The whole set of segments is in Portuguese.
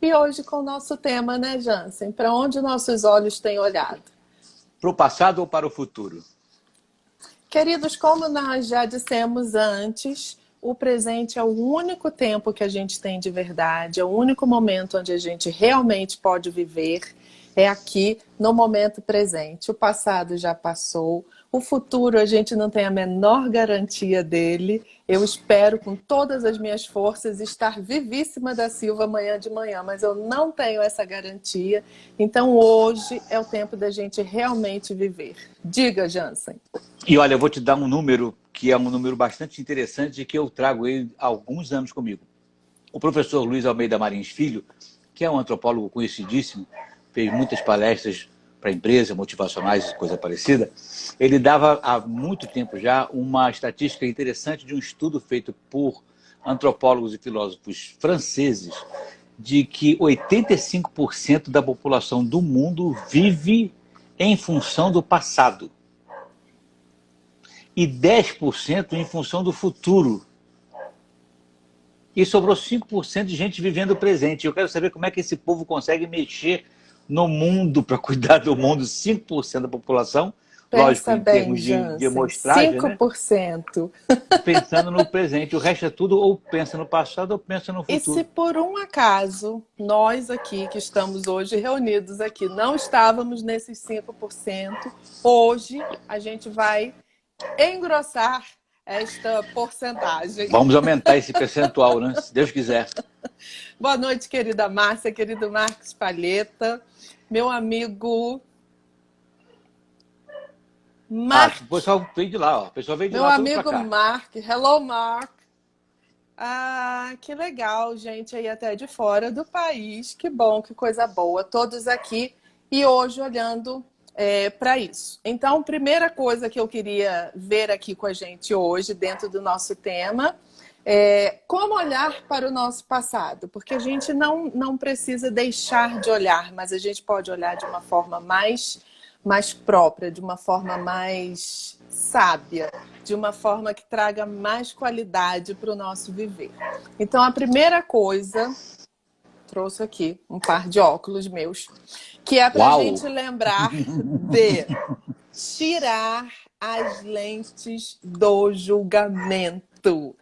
E hoje com o nosso tema, né, Jansen? Para onde nossos olhos têm olhado? Para o passado ou para o futuro? Queridos, como nós já dissemos antes, o presente é o único tempo que a gente tem de verdade, é o único momento onde a gente realmente pode viver, é aqui, no momento presente. O passado já passou, o futuro a gente não tem a menor garantia dele. Eu espero com todas as minhas forças estar vivíssima da Silva amanhã de manhã, mas eu não tenho essa garantia. Então hoje é o tempo da gente realmente viver. Diga, Jansen. E olha, eu vou te dar um número que é um número bastante interessante e que eu trago ele há alguns anos comigo. O professor Luiz Almeida Marins Filho, que é um antropólogo conhecidíssimo, fez muitas palestras para empresas motivacionais e coisa parecida, ele dava há muito tempo já uma estatística interessante de um estudo feito por antropólogos e filósofos franceses de que 85% da população do mundo vive em função do passado e 10% em função do futuro. E sobrou 5% de gente vivendo o presente. Eu quero saber como é que esse povo consegue mexer no mundo para cuidar do mundo. 5% da população, lógico, Pensa em bem, termos de Jansen, amostragem, né? 5%. Pensando no presente. O resto é tudo ou pensa no passado ou pensa no E se futuro. por um acaso nós aqui que estamos hoje reunidos aqui não estávamos nesses 5%, hoje a gente vai engrossar esta porcentagem. Vamos aumentar esse percentual, né? Se Deus quiser. Boa noite, querida Márcia, querido Marcos Palheta, meu amigo Ah, Mark, o pessoal veio de lá, ó. O pessoal veio de meu lá tudo para amigo cá. Mark, hello Mark. Ah, que legal, gente aí até de fora do país. Que bom, que coisa boa. Todos aqui e hoje olhando para isso. Então, primeira coisa que eu queria ver aqui com a gente hoje, dentro do nosso tema, é como olhar para o nosso passado. Porque a gente não precisa deixar de olhar, mas a gente pode olhar de uma forma mais própria, de uma forma mais sábia, de uma forma que traga mais qualidade para o nosso viver. Então, a primeira coisa, trouxe aqui um par de óculos meus, que é para a Uau! gente lembrar de tirar as lentes do julgamento.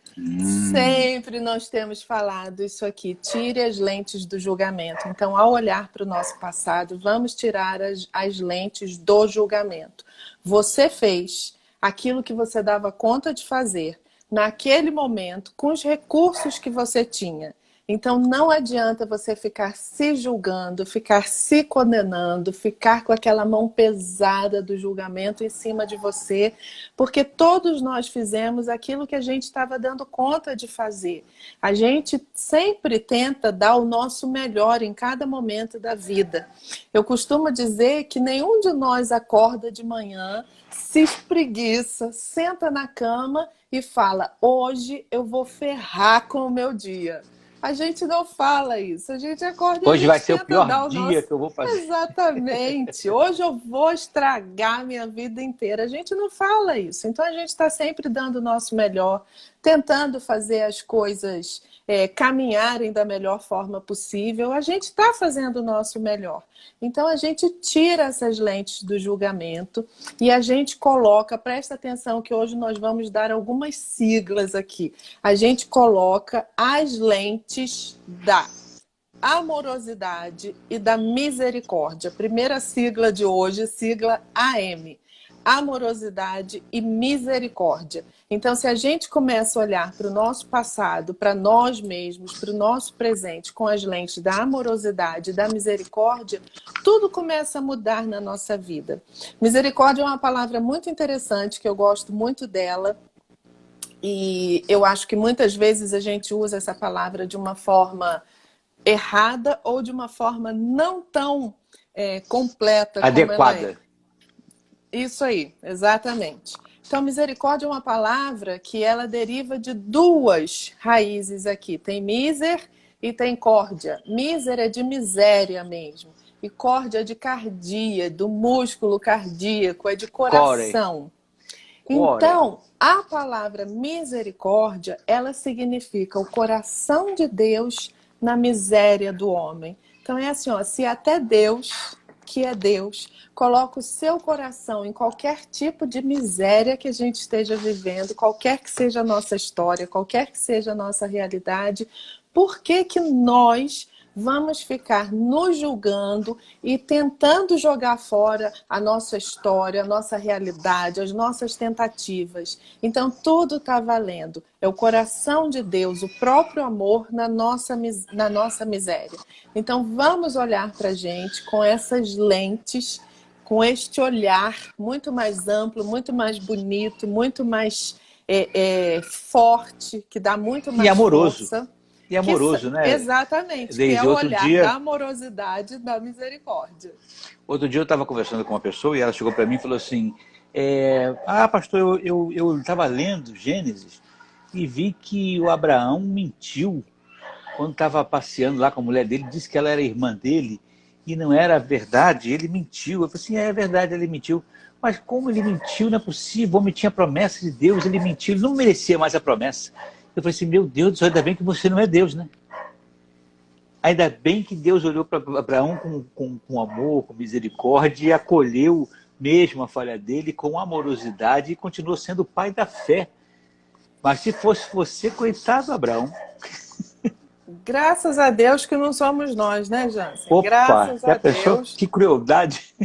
Sempre nós temos falado isso aqui, tire as lentes do julgamento. Então, ao olhar para o nosso passado, vamos tirar as lentes do julgamento. Você fez aquilo que você dava conta de fazer naquele momento, com os recursos que você tinha. Então não adianta você ficar se julgando, ficar se condenando, ficar com aquela mão pesada do julgamento em cima de você, porque todos nós fizemos aquilo que a gente estava dando conta de fazer. A gente sempre tenta dar o nosso melhor em cada momento da vida. Eu costumo dizer que nenhum de nós acorda de manhã, se espreguiça, senta na cama e fala: hoje eu vou ferrar com o meu dia. A gente não fala isso, a gente acorda e a Hoje vai gente ser o tenta pior dar o dia nosso. que eu vou fazer. Exatamente. Hoje eu vou estragar minha vida inteira. A gente não fala isso. Então a gente está sempre dando o nosso melhor, tentando fazer as coisas caminharem da melhor forma possível. A gente está fazendo o nosso melhor. Então a gente tira essas lentes do julgamento e a gente coloca, presta atenção que hoje nós vamos dar algumas siglas aqui. A gente coloca as lentes da amorosidade e da misericórdia. Primeira sigla de hoje, sigla AM. Amorosidade e misericórdia. Então, se a gente começa a olhar para o nosso passado, para nós mesmos, para o nosso presente, com as lentes da amorosidade e da misericórdia, tudo começa a mudar na nossa vida. Misericórdia é uma palavra muito interessante, que eu gosto muito dela. E eu acho que muitas vezes a gente usa essa palavra de uma forma errada ou de uma forma não tão completa como ela é. Adequada. Isso aí, exatamente. Então, misericórdia é uma palavra que ela deriva de duas raízes aqui. Tem miser e tem córdia. Miser é de miséria mesmo. E córdia é de cardia, do músculo cardíaco, é de Core. coração. Core. Então, a palavra misericórdia, ela significa o coração de Deus na miséria do homem. Então é assim, ó, se até Deus, que é Deus, coloca o seu coração em qualquer tipo de miséria que a gente esteja vivendo, qualquer que seja a nossa história, qualquer que seja a nossa realidade, por que que nós vamos ficar nos julgando e tentando jogar fora a nossa história, a nossa realidade, as nossas tentativas? Então, tudo está valendo. É o coração de Deus, o próprio amor na nossa miséria. Então, vamos olhar para a gente com essas lentes, com este olhar muito mais amplo, muito mais bonito, muito mais forte, que dá muito mais força. E amoroso, né? Exatamente, que é Desde o outro olhar dia, da amorosidade, da misericórdia. outro dia eu estava conversando com uma pessoa e ela chegou para mim e falou assim: pastor, eu estava lendo Gênesis e vi que o Abraão mentiu quando estava passeando lá com a mulher dele, disse que ela era irmã dele e não era verdade, ele mentiu. Eu falei assim: é verdade, ele mentiu. Mas como ele mentiu? Não é possível, o homem tinha a promessa de Deus, ele mentiu, ele não merecia mais a promessa. Eu falei assim: meu Deus do céu, ainda bem que você não é Deus, né? Ainda bem que Deus olhou para Abraão com amor, com misericórdia e acolheu mesmo a falha dele com amorosidade e continuou sendo o pai da fé. Mas se fosse você, coitado Abraão. Graças a Deus que não somos nós, né, Jansen? Opa, Graças já a pensou? Deus. Que crueldade.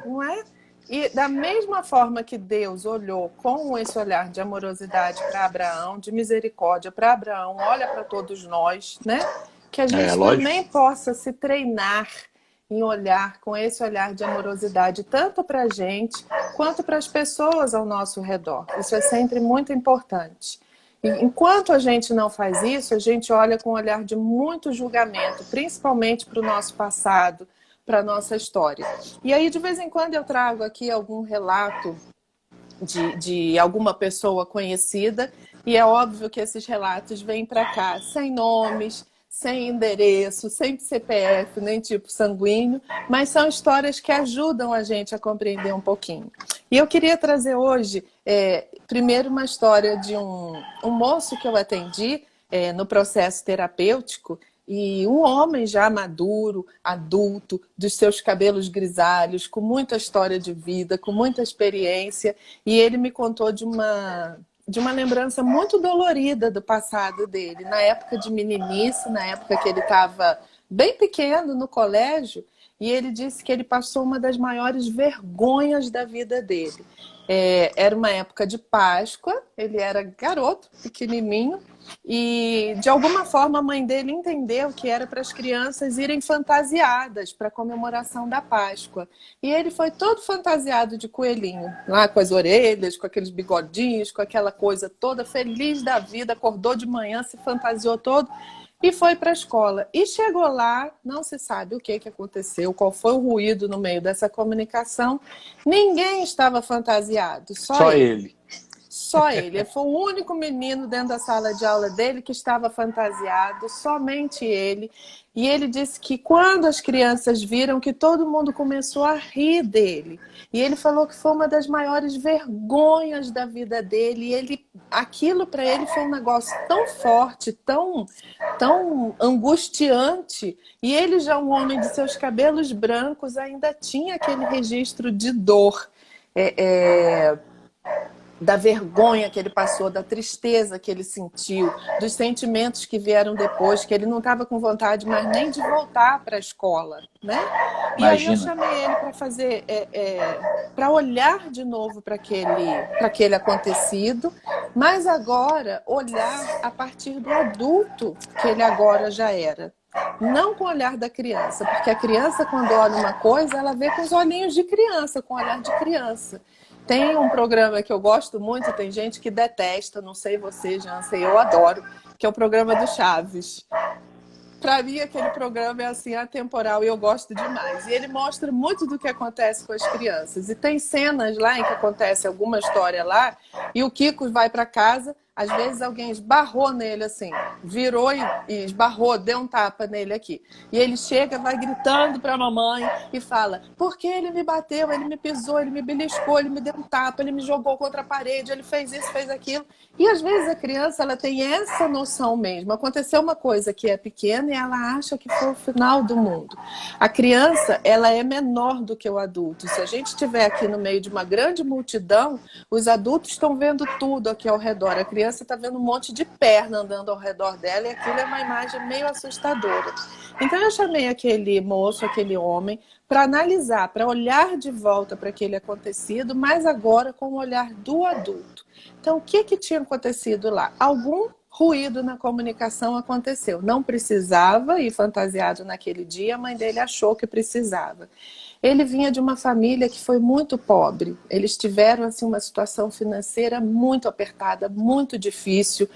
Não é? E da mesma forma que Deus olhou com esse olhar de amorosidade para Abraão, de misericórdia para Abraão, olha para todos nós, né? Que a gente também possa se treinar em olhar com esse olhar de amorosidade, tanto para a gente quanto para as pessoas ao nosso redor. Isso é sempre muito importante. E enquanto a gente não faz isso, a gente olha com um olhar de muito julgamento, principalmente para o nosso passado, para a nossa história. E aí, de vez em quando, eu trago aqui algum relato de alguma pessoa conhecida, e é óbvio que esses relatos vêm para cá sem nomes, sem endereço, sem CPF, nem tipo sanguíneo, mas são histórias que ajudam a gente a compreender um pouquinho. E eu queria trazer hoje, primeiro, uma história de um moço que eu atendi no processo terapêutico, e um homem já maduro, adulto, dos seus cabelos grisalhos, com muita história de vida, com muita experiência, e ele me contou de uma lembrança muito dolorida do passado dele, na época de meninice, na época que ele estava bem pequeno no colégio, e ele disse que ele passou uma das maiores vergonhas da vida dele. Era uma época de Páscoa, ele era garoto, pequenininho, e de alguma forma a mãe dele entendeu que era para as crianças irem fantasiadas para a comemoração da Páscoa. E ele foi todo fantasiado de coelhinho, lá com as orelhas, com aqueles bigodinhos, com aquela coisa toda, feliz da vida, acordou de manhã, se fantasiou todo e foi para a escola. E chegou lá, não se sabe o que aconteceu, qual foi o ruído no meio dessa comunicação. Ninguém estava fantasiado, só ele. Só ele. Ele foi o único menino dentro da sala de aula dele que estava fantasiado, somente ele. E ele disse que quando as crianças viram, que todo mundo começou a rir dele. E ele falou que foi uma das maiores vergonhas da vida dele. E aquilo para ele foi um negócio tão forte, tão angustiante. E ele, já um homem de seus cabelos brancos, ainda tinha aquele registro de dor. Da vergonha que ele passou, da tristeza que ele sentiu, dos sentimentos que vieram depois, que ele não estava com vontade mais nem de voltar para a escola, né? E aí eu chamei ele para fazer, para olhar de novo para aquele acontecido, mas agora olhar a partir do adulto que ele agora já era. Não com o olhar da criança, porque a criança, quando olha uma coisa, ela vê com os olhinhos de criança, com o olhar de criança. Tem um programa que eu gosto muito, tem gente que detesta, não sei você, Jansen, eu adoro, que é o programa do Chaves. Para mim, aquele programa é assim, atemporal, e eu gosto demais. E ele mostra muito do que acontece com as crianças. E tem cenas lá em que acontece alguma história lá, e o Kiko vai para casa, Às vezes alguém esbarrou nele assim, virou e esbarrou, deu um tapa nele aqui. E ele chega, vai gritando para a mamãe e fala: por que ele me bateu, ele me pisou, ele me beliscou, ele me deu um tapa, ele me jogou contra a parede, ele fez isso, fez aquilo. E às vezes a criança ela tem essa noção mesmo. Aconteceu uma coisa que é pequena e ela acha que foi o final do mundo. A criança ela é menor do que o adulto. Se a gente estiver aqui no meio de uma grande multidão, os adultos estão vendo tudo aqui ao redor. A criança está vendo um monte de perna andando ao redor dela e aquilo é uma imagem meio assustadora. Então eu chamei aquele moço, aquele homem, para analisar, para olhar de volta para aquele acontecido, mas agora com o olhar do adulto. Então, o que tinha acontecido lá? Algum ruído na comunicação aconteceu. Não precisava ir fantasiado naquele dia, a mãe dele achou que precisava. Ele vinha de uma família que foi muito pobre. Eles tiveram assim, uma situação financeira muito apertada, muito difícil.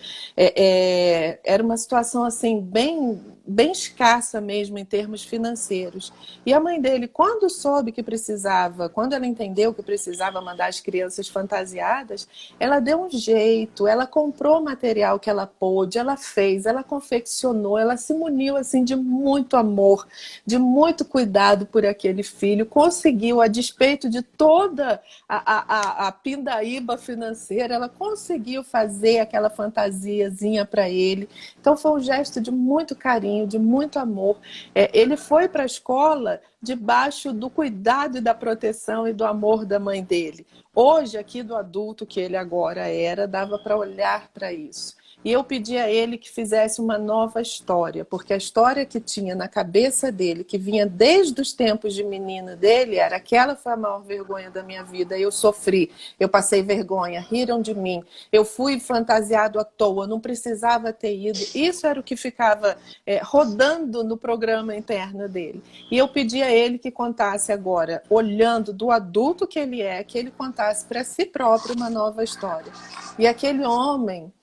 Era uma situação assim, bem escassa mesmo em termos financeiros. E a mãe dele, quando soube que precisava, quando ela entendeu que precisava mandar as crianças fantasiadas, ela deu um jeito, ela comprou o material que ela pôde, ela fez, ela confeccionou, ela se muniu assim, de muito amor, de muito cuidado por aquele filho, conseguiu, a despeito de toda a pindaíba financeira, ela conseguiu fazer aquela fantasiazinha para ele. Então foi um gesto de muito carinho, de muito amor. Ele foi para a escola debaixo do cuidado e da proteção e do amor da mãe dele. Hoje, aqui do adulto que ele agora era, dava para olhar para isso. E eu pedi a ele que fizesse uma nova história, porque a história que tinha na cabeça dele, que vinha desde os tempos de menino dele, era: aquela foi a maior vergonha da minha vida, eu sofri, eu passei vergonha, riram de mim, eu fui fantasiado à toa, não precisava ter ido. Isso era o que ficava rodando no programa interno dele. E eu pedi a ele que contasse agora, olhando do adulto que ele é, que ele contasse para si próprio uma nova história. E aquele homem...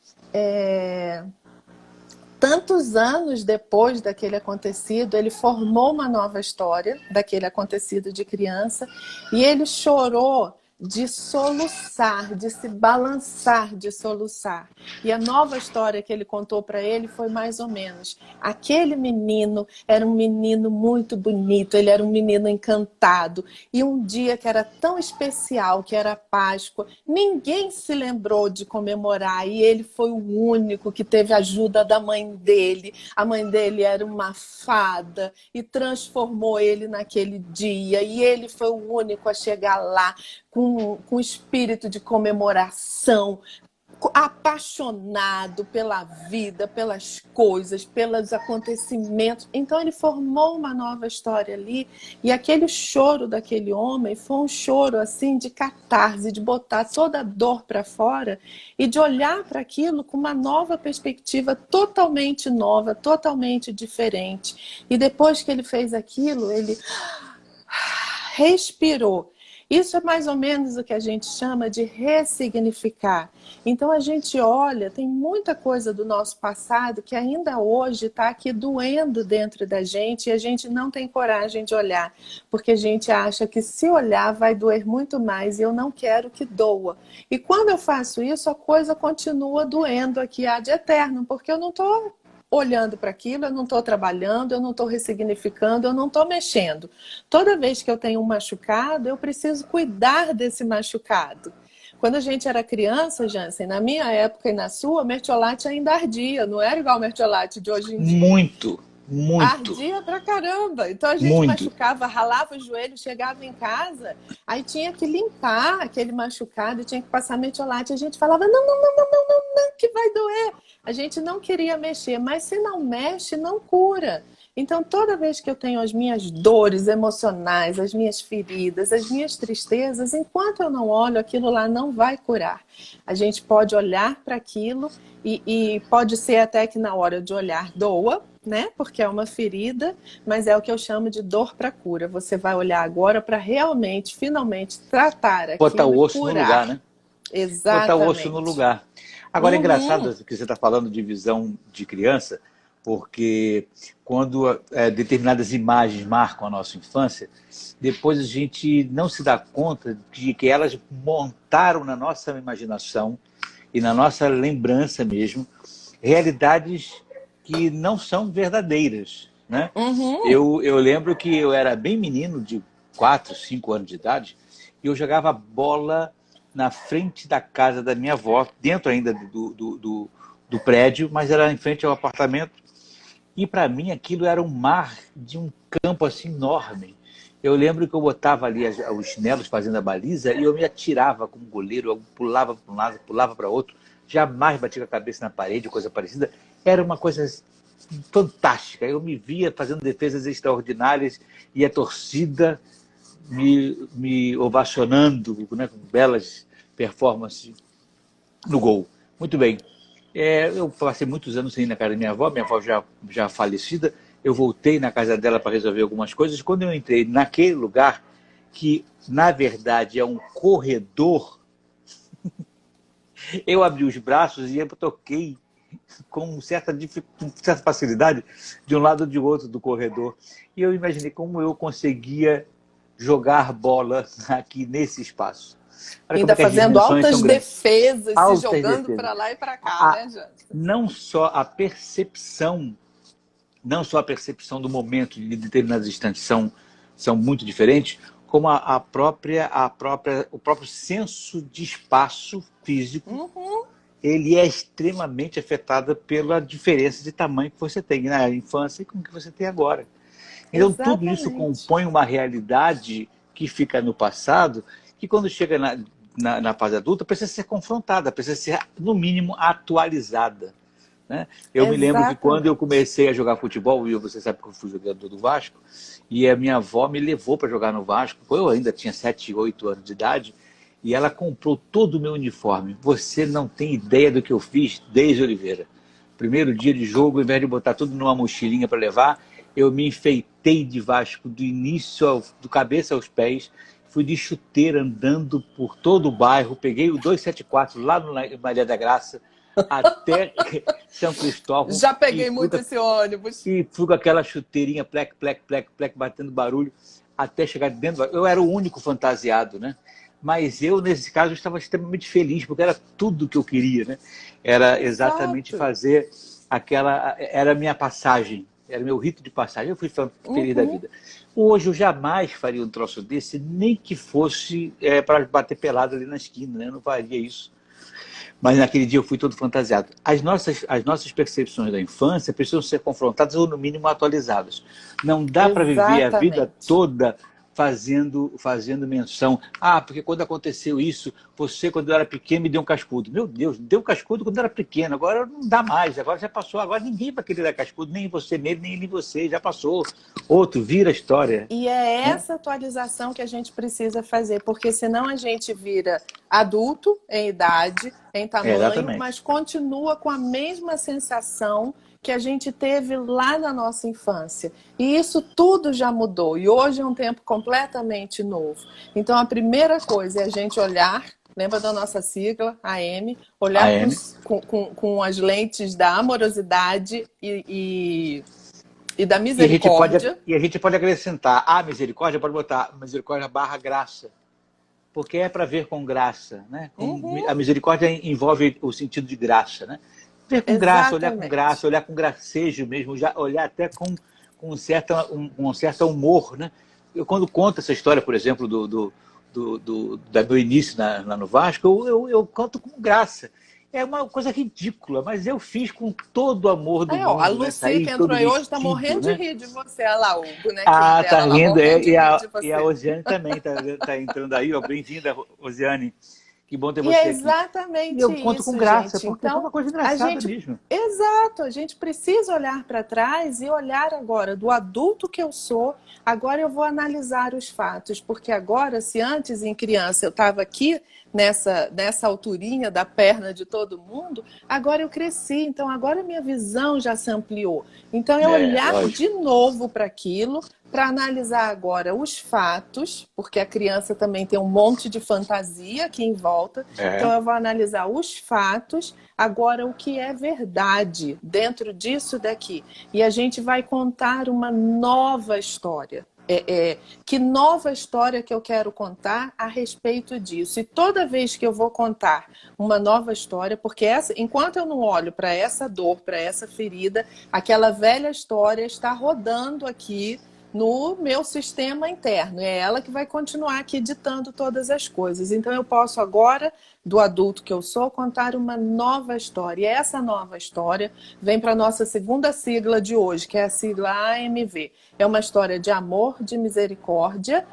tantos anos depois daquele acontecido, ele formou uma nova história daquele acontecido de criança e ele chorou de soluçar, de se balançar, de soluçar. E a nova história que ele contou para ele foi mais ou menos: aquele menino era um menino muito bonito, ele era um menino encantado, e um dia que era tão especial, que era Páscoa, ninguém se lembrou de comemorar, e ele foi o único que teve a ajuda da mãe dele. A mãe dele era uma fada e transformou ele naquele dia, e ele foi o único a chegar lá com espírito de comemoração, apaixonado pela vida, pelas coisas, pelos acontecimentos. Então ele formou uma nova história ali, e aquele choro daquele homem foi um choro assim de catarse, de botar toda a dor para fora e de olhar para aquilo com uma nova perspectiva, totalmente nova, totalmente diferente. E depois que ele fez aquilo, ele respirou. Isso é mais ou menos o que a gente chama de ressignificar. Então a gente olha, tem muita coisa do nosso passado que ainda hoje está aqui doendo dentro da gente, e a gente não tem coragem de olhar, porque a gente acha que se olhar vai doer muito mais, e eu não quero que doa. E quando eu faço isso, a coisa continua doendo aqui ad eterno, porque eu não estou olhando para aquilo, eu não estou trabalhando, eu não estou ressignificando, eu não estou mexendo. Toda vez que eu tenho um machucado, eu preciso cuidar desse machucado. Quando a gente era criança, Jansen, na minha época e na sua, mertiolate ainda ardia, não era igual o mertiolate de hoje em dia. Muito. Ardia pra caramba. Então a gente machucava, ralava o joelho, chegava em casa, aí tinha que limpar aquele machucado, tinha que passar mertiolate. A gente falava: não, que vai doer. A gente não queria mexer, mas se não mexe, não cura. Então, toda vez que eu tenho as minhas dores emocionais, as minhas feridas, as minhas tristezas, enquanto eu não olho, aquilo lá não vai curar. A gente pode olhar para aquilo e pode ser até que na hora de olhar doa, né? Porque é uma ferida, mas é o que eu chamo de dor para cura. Você vai olhar agora para realmente, finalmente, tratar aquilo. Botar o osso no lugar, né? Exatamente. Botar o osso no lugar. Agora, é engraçado que você está falando de visão de criança, porque quando determinadas imagens marcam a nossa infância, depois a gente não se dá conta de que elas montaram na nossa imaginação e na nossa lembrança mesmo, realidades que não são verdadeiras, né? Uhum. Eu lembro que eu era bem menino, de 4, 5 anos de idade, e eu jogava bola na frente da casa da minha avó, dentro ainda do prédio, mas era em frente ao apartamento. E para mim aquilo era um mar de um campo assim enorme. Eu lembro que eu botava ali os chinelos fazendo a baliza e eu me atirava como goleiro, eu pulava para um lado, pulava para outro, jamais batia a cabeça na parede, coisa parecida. Era uma coisa fantástica. Eu me via fazendo defesas extraordinárias e a torcida me ovacionando, né, com belas performances no gol. Muito bem. Eu passei muitos anos sem ir na casa da minha avó já falecida. Eu voltei na casa dela para resolver algumas coisas. Quando eu entrei naquele lugar, que na verdade é um corredor, eu abri os braços e eu toquei com certa facilidade de um lado ou de outro do corredor. E eu imaginei como eu conseguia jogar bola aqui nesse espaço. Olha como Ainda é que as fazendo dimensões são altas grandes. defesas, se Altas jogando defesas. para lá e para cá, né, Jansen? Não só a percepção, não só a percepção do momento de determinados instantes são muito diferentes, como o próprio senso de espaço físico, Uhum. ele é extremamente afetado pela diferença de tamanho que você tem na infância e com o que você tem agora. Então, tudo isso Exatamente. compõe uma realidade que fica no passado, que quando chega na fase adulta, precisa ser confrontada, precisa ser, no mínimo, atualizada. Né? Eu me lembro que quando eu Exatamente. comecei a jogar futebol, e você sabe que eu fui jogador do Vasco, e a minha avó me levou para jogar no Vasco, eu ainda tinha 7, 8 anos de idade, e ela comprou todo o meu uniforme. Você não tem ideia do que eu fiz desde Oliveira. Primeiro dia de jogo, ao invés de botar tudo numa mochilinha para levar, eu me enfeitei de Vasco do início, do cabeça aos pés, fui de chuteira andando por todo o bairro, peguei o 274 lá no Maria da Graça, até São Cristóvão, Já peguei muito esse ônibus. e fui com aquela chuteirinha, plec, plec, plec, plec, batendo barulho, até chegar dentro. Eu era o único fantasiado, né? Mas eu, nesse caso, estava extremamente feliz, porque era tudo que eu queria, né? Era exatamente Exato. fazer aquela... Era a minha passagem, era o meu rito de passagem. Eu fui feliz da Uhum. vida. Hoje eu jamais faria um troço desse, nem que fosse para bater pelado ali na esquina, né? Eu não faria isso. Mas naquele dia eu fui todo fantasiado. As nossas percepções da infância precisam ser confrontadas ou, no mínimo, atualizadas. Não dá para viver a vida Exatamente. toda fazendo menção. Porque quando aconteceu isso, você, quando eu era pequeno, me deu um cascudo. Meu Deus, deu um cascudo quando eu era pequeno. Agora não dá mais, agora já passou. Agora ninguém vai querer dar cascudo, nem você mesmo, nem ele você. Já passou. Outro, vira a história. E é Né? essa atualização que a gente precisa fazer, porque senão a gente vira adulto em idade, em tamanho, Exatamente. mas continua com a mesma sensação que a gente teve lá na nossa infância. E isso tudo já mudou. E hoje é um tempo completamente novo. Então, a primeira coisa é a gente olhar, lembra da nossa sigla, AM, olhar AM. com as lentes da amorosidade e da E a gente pode, misericórdia. e a gente pode acrescentar a misericórdia, pode botar misericórdia barra graça, porque é para ver com graça, né? Uhum, A misericórdia envolve o sentido de graça, né? Ver com exatamente. graça, olhar com gracejo mesmo, olhar até um certo humor, né? Eu, quando conto essa história, por exemplo, do meu início lá no Vasco, eu conto com graça. É uma coisa ridícula, mas eu fiz com todo o amor do Aí, ó, a mundo, né? Lucia, Saí que todo entrou aí hoje, está vestido, morrendo de né? rir de você. Olha lá, o bonequinho Tá dela lá, rindo, morrendo de e rir de a você. Osiane também tá entrando aí, ó. Bem-vinda, Osiane. Que bom ter E é você aqui. E exatamente eu conto com isso, graça, gente. porque foi Então, uma coisa a engraçada gente. mesmo. Exato, a gente precisa olhar para trás e olhar agora do adulto que eu sou. Agora eu vou analisar os fatos, porque agora, se antes em criança eu estava aqui nessa alturinha da perna de todo mundo, agora eu cresci, então agora minha visão já se ampliou. Então é olhar Lógico. de novo para aquilo, para analisar agora os fatos, porque a criança também tem um monte de fantasia aqui em volta. Então É. eu vou analisar os fatos, agora o que é verdade dentro disso daqui. E a gente vai contar uma nova história. que nova história que eu quero contar a respeito disso. E toda vez que eu vou contar uma nova história, porque enquanto eu não olho para essa dor, para essa ferida, aquela velha história está rodando aqui no meu sistema interno. É ela que vai continuar aqui ditando todas as coisas. Então eu posso agora, do adulto que eu sou, contar uma nova história. E essa nova história vem para a nossa segunda sigla de hoje, que é a sigla AMV. É uma história de amor, de misericórdia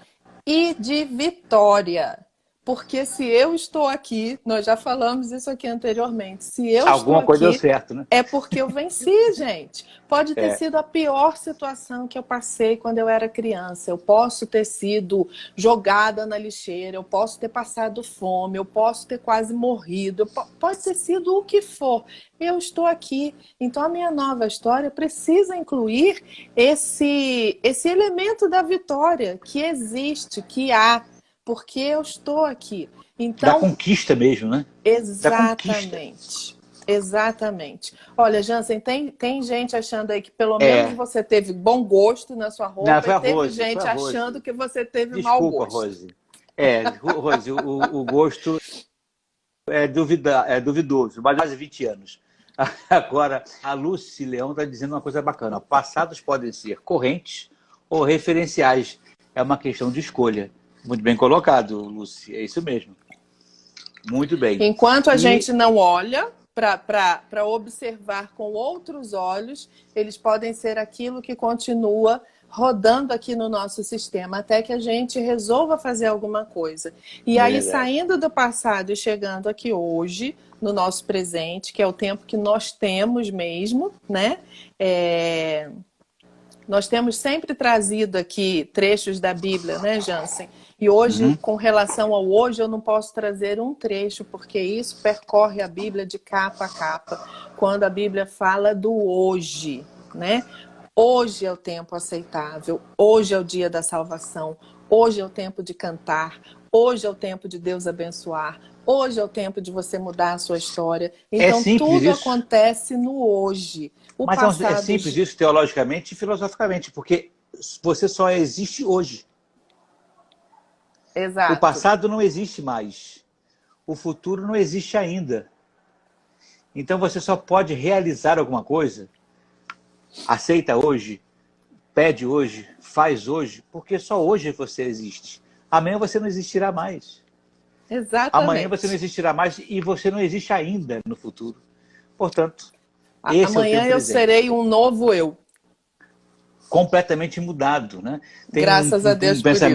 e de vitória. Porque se eu estou aqui, nós já falamos isso aqui anteriormente, se eu estou Alguma coisa deu aqui, certo, né? é porque eu venci, gente. Pode ter É. sido a pior situação que eu passei quando eu era criança. Eu posso ter sido jogada na lixeira, eu posso ter passado fome, eu posso ter quase morrido, pode ter sido o que for. Eu estou aqui. Então a minha nova história precisa incluir esse elemento da vitória que existe, que há, porque eu estou aqui. Da Então, conquista mesmo, né? Da conquista. exatamente. Exatamente. Olha, Jansen, tem gente achando aí que pelo menos É. você teve bom gosto na sua Não, roupa foi e a teve Rose, foi gente a achando Rose. que você teve mau Desculpa, gosto. Rose. Rose, o gosto é duvidoso, mas quase 20 anos. Agora, a Lucy Leão está dizendo uma coisa bacana. Passados podem ser correntes ou referenciais. É uma questão de escolha. Muito bem colocado, Lucy. É isso mesmo. Muito bem. Enquanto a E gente não olha para observar com outros olhos, eles podem ser aquilo que continua rodando aqui no nosso sistema, até que a gente resolva fazer alguma coisa. E aí, verdade. saindo do passado e chegando aqui hoje, no nosso presente, que é o tempo que nós temos mesmo, né? Nós temos sempre trazido aqui trechos da Bíblia, né, Jansen? E hoje, Uhum. com relação ao hoje, eu não posso trazer um trecho, porque isso percorre a Bíblia de capa a capa, quando a Bíblia fala do hoje, né? Hoje é o tempo aceitável, hoje é o dia da salvação, hoje é o tempo de cantar, hoje é o tempo de Deus abençoar, hoje é o tempo de você mudar a sua história. É Então, simples tudo isso. acontece no hoje. O Mas é passado... simples isso teologicamente e filosoficamente, porque você só existe hoje. O Exato. passado não existe mais. O futuro não existe ainda. Então você só pode realizar alguma coisa, aceita hoje, pede hoje, faz hoje, porque só hoje você existe. Amanhã você não existirá mais. Amanhã você não Exatamente. existirá mais e você não existe ainda no futuro. Portanto, esse é o Amanhã tempo eu presente. serei um novo eu. Completamente mudado, né? Tem Graças a Deus por isso.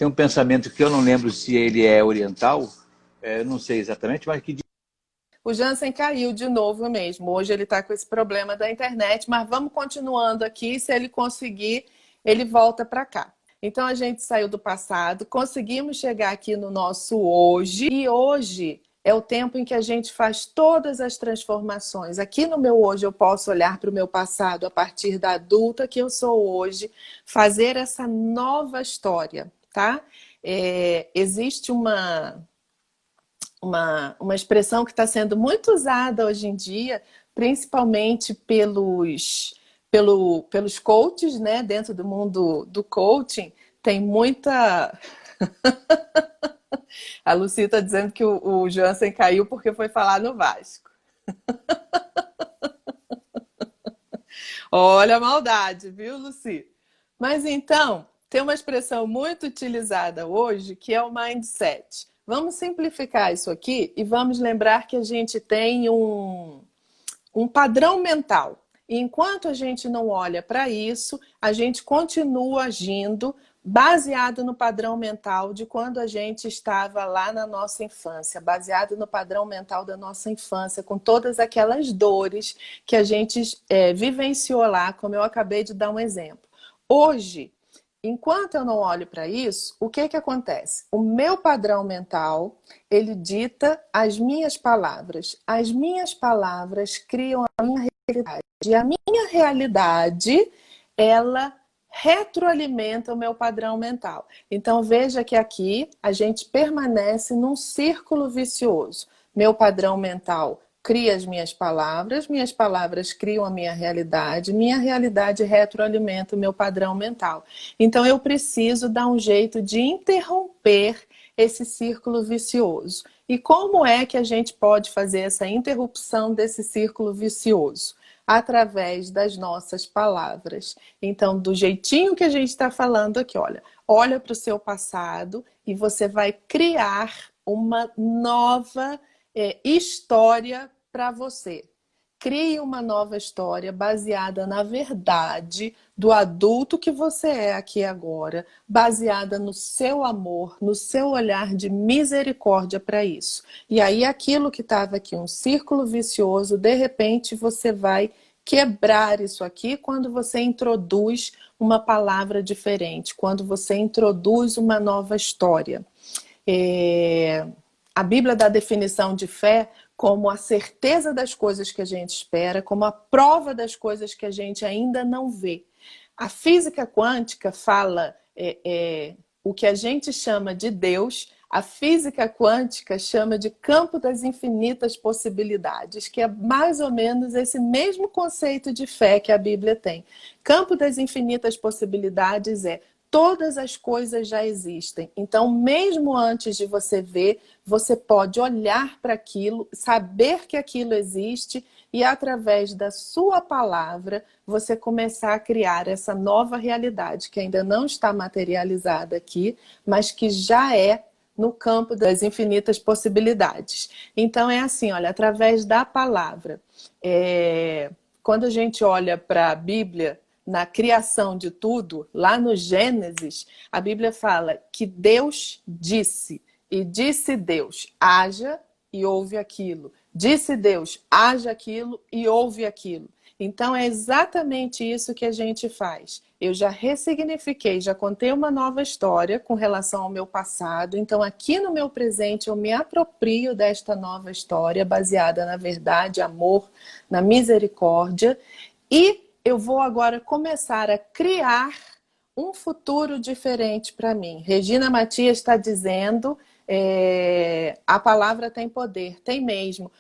um pensamento que eu não lembro se ele é oriental, não sei exatamente, mas que O Jansen caiu de novo mesmo. Hoje ele está com esse problema da internet, mas vamos continuando aqui. Se ele conseguir, ele volta para cá. Então a gente saiu do passado, conseguimos chegar aqui no nosso hoje. E hoje é o tempo em que a gente faz todas as transformações. Aqui no meu hoje eu posso olhar para o meu passado a partir da adulta que eu sou hoje, fazer essa nova história, tá? Existe uma expressão que está sendo muito usada hoje em dia, principalmente pelos coaches, né? Dentro do mundo do coaching, tem muita... A Lucy está dizendo que o Jansen caiu porque foi falar no Vasco. Olha a maldade, viu, Lucy? Mas então, tem uma expressão muito utilizada hoje que é o mindset. Vamos simplificar isso aqui e vamos lembrar que a gente tem um padrão mental. E enquanto a gente não olha para isso, a gente continua agindo baseado no padrão mental de quando a gente estava lá na nossa infância, baseado no padrão mental da nossa infância, com todas aquelas dores que a gente vivenciou lá, como eu acabei de dar um exemplo. Hoje, enquanto eu não olho para isso, o que acontece? O meu padrão mental, ele dita as minhas palavras. As minhas palavras criam a minha realidade. E a minha realidade, ela retroalimenta o meu padrão mental. Então veja que aqui a gente permanece num círculo vicioso. Meu padrão mental cria as minhas palavras criam a minha realidade retroalimenta o meu padrão mental. Então eu preciso dar um jeito de interromper esse círculo vicioso. E como é que a gente pode fazer essa interrupção desse círculo vicioso? Através das nossas palavras. Então, do jeitinho que a gente está falando aqui, olha para o seu passado e você vai criar uma nova história para você. Crie uma nova história baseada na verdade do adulto que você é aqui agora, baseada no seu amor, no seu olhar de misericórdia para isso. E aí aquilo que estava aqui, um círculo vicioso, de repente você vai quebrar isso aqui quando você introduz uma palavra diferente, quando você introduz uma nova história. A Bíblia dá a definição de fé como a certeza das coisas que a gente espera, como a prova das coisas que a gente ainda não vê. A física quântica fala o que a gente chama de Deus, a física quântica chama de campo das infinitas possibilidades, que é mais ou menos esse mesmo conceito de fé que a Bíblia tem. Campo das infinitas possibilidades todas as coisas já existem. Então, mesmo antes de você ver, você pode olhar para aquilo, saber que aquilo existe e, através da sua palavra, você começar a criar essa nova realidade que ainda não está materializada aqui, mas que já é no campo das infinitas possibilidades. Então, é assim, através da palavra. Quando a gente olha para a Bíblia, na criação de tudo, lá no Gênesis, a Bíblia fala que Deus disse, e disse Deus, haja e houve aquilo. Disse Deus, haja aquilo e houve aquilo. Então é exatamente isso que a gente faz. Eu já ressignifiquei, já contei uma nova história com relação ao meu passado. Então aqui no meu presente eu me aproprio desta nova história baseada na verdade, amor, na misericórdia e eu vou agora começar a criar um futuro diferente para mim. Regina Matias está dizendo, a palavra tem poder, tem mesmo.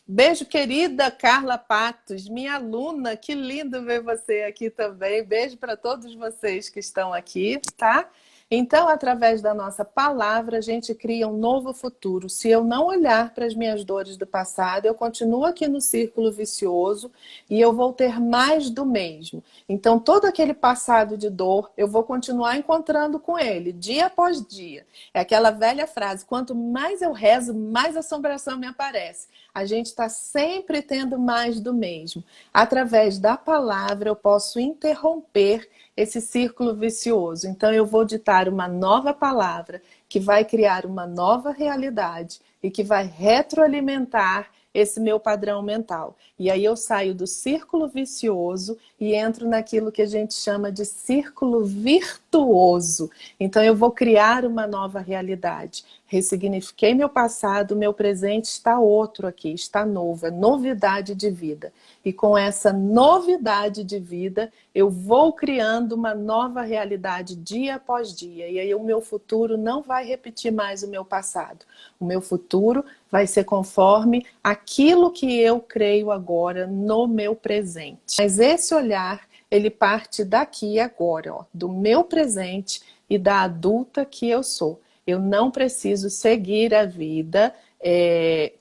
Beijo, querida Carla Patos, minha aluna, que lindo ver você aqui também. Beijo para todos vocês que estão aqui, tá? Então, através da nossa palavra, a gente cria um novo futuro. Se eu não olhar para as minhas dores do passado, eu continuo aqui no círculo vicioso e eu vou ter mais do mesmo. Então, todo aquele passado de dor, eu vou continuar encontrando com ele, dia após dia. É aquela velha frase, quanto mais eu rezo, mais assombração me aparece. A gente está sempre tendo mais do mesmo. Através da palavra, eu posso interromper esse círculo vicioso. Então eu vou ditar uma nova palavra que vai criar uma nova realidade e que vai retroalimentar esse meu padrão mental. E aí eu saio do círculo vicioso e entro naquilo que a gente chama de círculo virtuoso. Então eu vou criar uma nova realidade. Ressignifiquei meu passado, meu presente está outro aqui, está novo, é novidade de vida. E com essa novidade de vida, eu vou criando uma nova realidade dia após dia. E aí o meu futuro não vai repetir mais o meu passado. O meu futuro vai ser conforme aquilo que eu creio agora no meu presente. Mas esse olhar, ele parte daqui e agora, do meu presente e da adulta que eu sou. Eu não preciso seguir a vida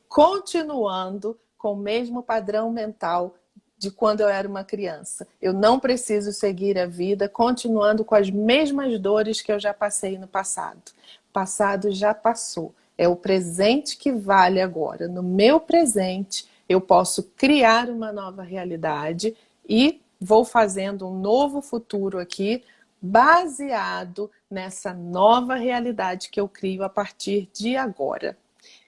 continuando com o mesmo padrão mental de quando eu era uma criança. Eu não preciso seguir a vida continuando com as mesmas dores que eu já passei no passado. O passado já passou. É o presente que vale agora. No meu presente, eu posso criar uma nova realidade e vou fazendo um novo futuro aqui, baseado nessa nova realidade que eu crio a partir de agora.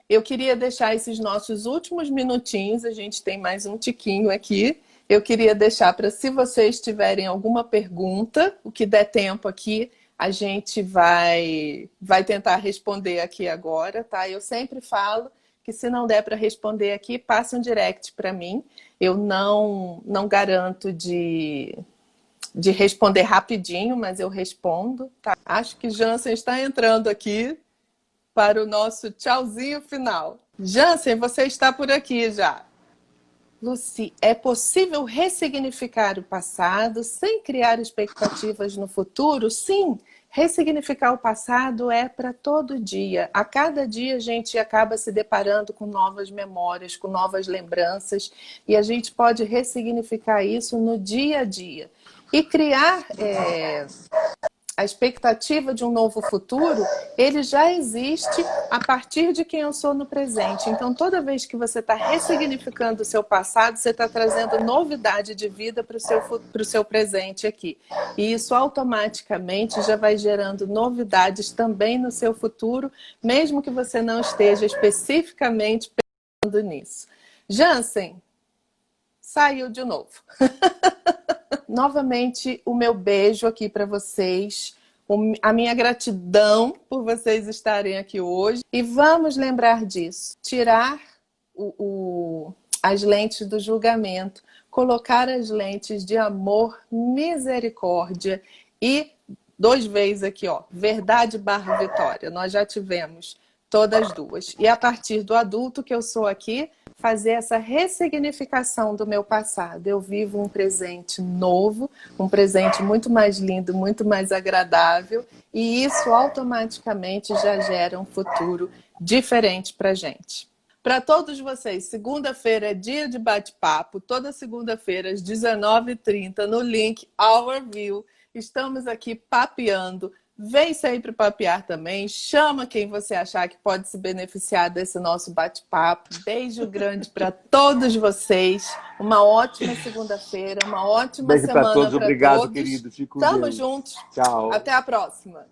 Eu queria deixar esses nossos últimos minutinhos, a gente tem mais um tiquinho aqui. Eu queria deixar para, se vocês tiverem alguma pergunta, o que der tempo aqui, a gente vai tentar responder aqui agora, tá? Eu sempre falo que se não der para responder aqui, passa um direct para mim. Eu não garanto de responder rapidinho, mas eu respondo, tá? Acho que Jansen está entrando aqui para o nosso tchauzinho final. Jansen, você está por aqui já. Lucy, é possível ressignificar o passado sem criar expectativas no futuro? Sim, ressignificar o passado é para todo dia. A cada dia a gente acaba se deparando com novas memórias, com novas lembranças, e a gente pode ressignificar isso no dia a dia. E criar a expectativa de um novo futuro, ele já existe a partir de quem eu sou no presente. Então, toda vez que você está ressignificando o seu passado, você está trazendo novidade de vida para o seu presente aqui. E isso automaticamente já vai gerando novidades também no seu futuro, mesmo que você não esteja especificamente pensando nisso. Jansen, saiu de novo. Novamente, o meu beijo aqui para vocês, a minha gratidão por vocês estarem aqui hoje. E vamos lembrar disso, tirar as lentes do julgamento, colocar as lentes de amor, misericórdia e 2 vezes aqui, ó, verdade / vitória. Nós já tivemos todas 2. E a partir do adulto que eu sou aqui, fazer essa ressignificação do meu passado. Eu vivo um presente novo, um presente muito mais lindo, muito mais agradável, e isso automaticamente já gera um futuro diferente para a gente. Para todos vocês, segunda-feira é dia de bate-papo, toda segunda-feira às 19h30 no link Our View. Estamos aqui papeando. Vem sempre papear também, chama quem você achar que pode se beneficiar desse nosso bate-papo. Beijo grande para todos vocês, uma ótima segunda-feira, uma ótima Beijo semana para todos. Obrigado, todos. querido. Fico Tamo Deus. juntos. Tchau. Até a próxima.